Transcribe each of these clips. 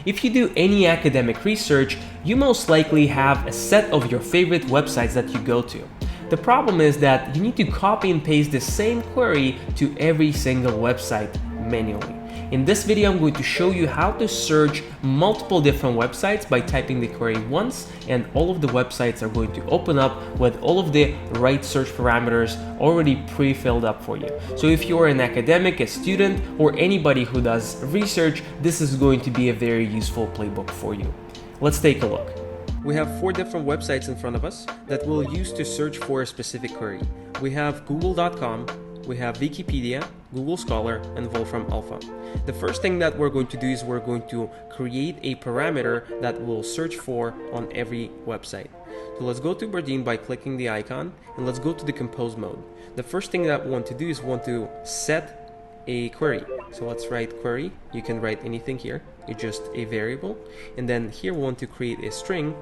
If you do any academic research, you most likely have a set of your favorite websites that you go to. The problem is that you need to copy and paste the same query to every single website manually. In this video, I'm going to show you how to search multiple different websites by typing the query once, and all of the websites are going to open up with all of the right search parameters already pre-filled up for you. So if you're an academic, a student, or anybody who does research, this is going to be a very useful playbook for you. Let's take a look. We have 4 different websites in front of us that we'll use to search for a specific query. We have google.com, we have Wikipedia, Google Scholar, and Wolfram Alpha. The first thing that we're going to do is we're going to create a parameter that we'll search for on every website. So let's go to Bardeen by clicking the icon, and let's go to the compose mode. The first thing that we want to do is we want to set a query. So let's write query. You can write anything here. It's just a variable. And then here we want to create a string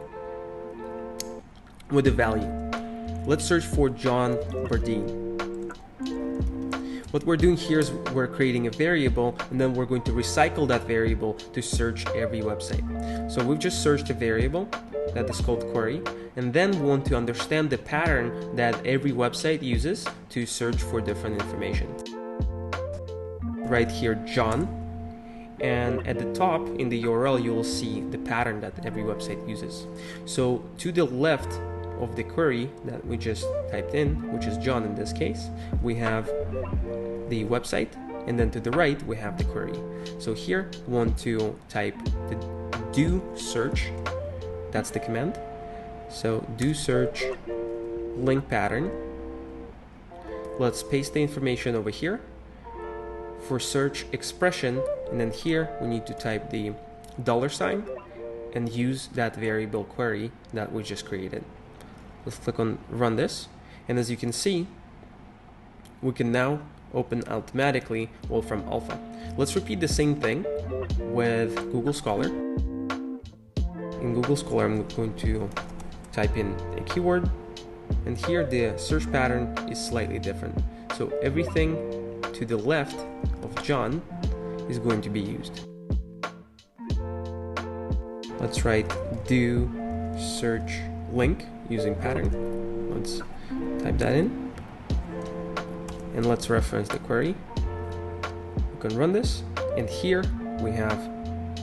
with a value. Let's search for John Bardeen. What we're doing here is we're creating a variable, and then we're going to recycle that variable to search every website. So we've just searched a variable that is called query, and then we want to understand the pattern that every website uses to search for different information. Right here, John, and at the top in the URL you will see the pattern that every website uses. So to the left of the query that we just typed in, which is John in this case, we have the website, and then to the right we have the query. So here we want to type the do search, that's the command. So do search link pattern. Let's paste the information over here for search expression, and then here we need to type the $sign and use that variable query that we just created. Let's click on run this, and as you can see, we can now open automatically Wolfram Alpha. Let's repeat the same thing with Google Scholar. In Google Scholar, I'm going to type in a keyword, and here the search pattern is slightly different. So everything to the left of John is going to be used. Let's write do search link using pattern. Let's type that in, and let's reference the query. We can run this, and here we have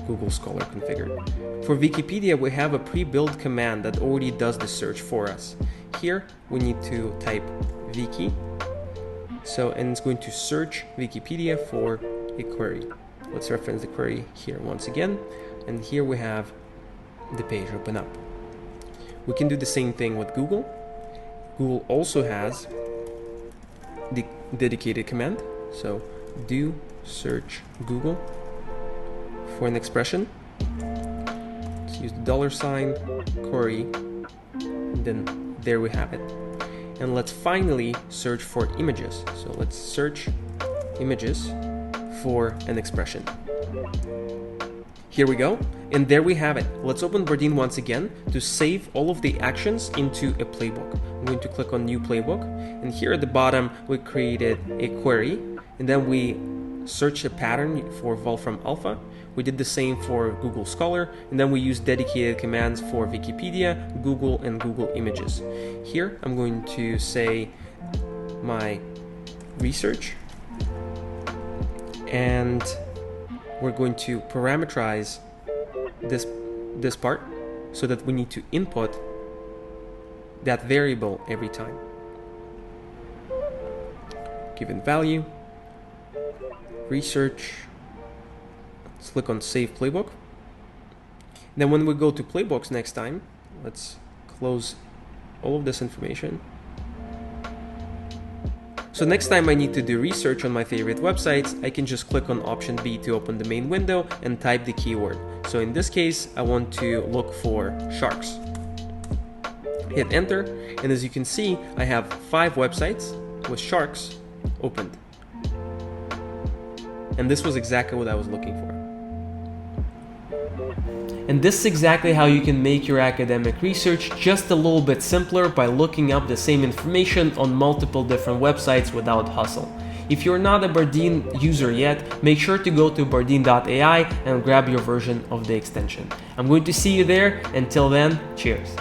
Google Scholar configured. For Wikipedia, we have a pre-built command that already does the search for us. Here we need to type wiki, and it's going to search Wikipedia for a query. Let's reference the query here once again, and here we have the page open up. We can do the same thing with Google. Google also has the dedicated command. So do search Google for an expression. Let's use the $sign, query, and then there we have it. And let's finally search for images. So let's search images for an expression. Here we go, and there we have it. Let's open Bardeen once again to save all of the actions into a playbook. I'm going to click on new playbook, and here at the bottom we created a query, and then we searched a pattern for Wolfram Alpha. We did the same for Google Scholar, and then we used dedicated commands for Wikipedia, Google, and Google Images. Here I'm going to say my research, and we're going to parameterize this part so that we need to input that variable every time. Given value, research, let's click on save playbook. Then when we go to playbooks next time, let's close all of this information. So next time I need to do research on my favorite websites, I can just click on option B to open the main window and type the keyword. So in this case, I want to look for sharks. Hit enter, and as you can see, I have 5 websites with sharks opened. And this was exactly what I was looking for. And this is exactly how you can make your academic research just a little bit simpler by looking up the same information on multiple different websites without hustle. If you're not a Bardeen user yet, make sure to go to bardeen.ai and grab your version of the extension. I'm going to see you there. Until then, cheers.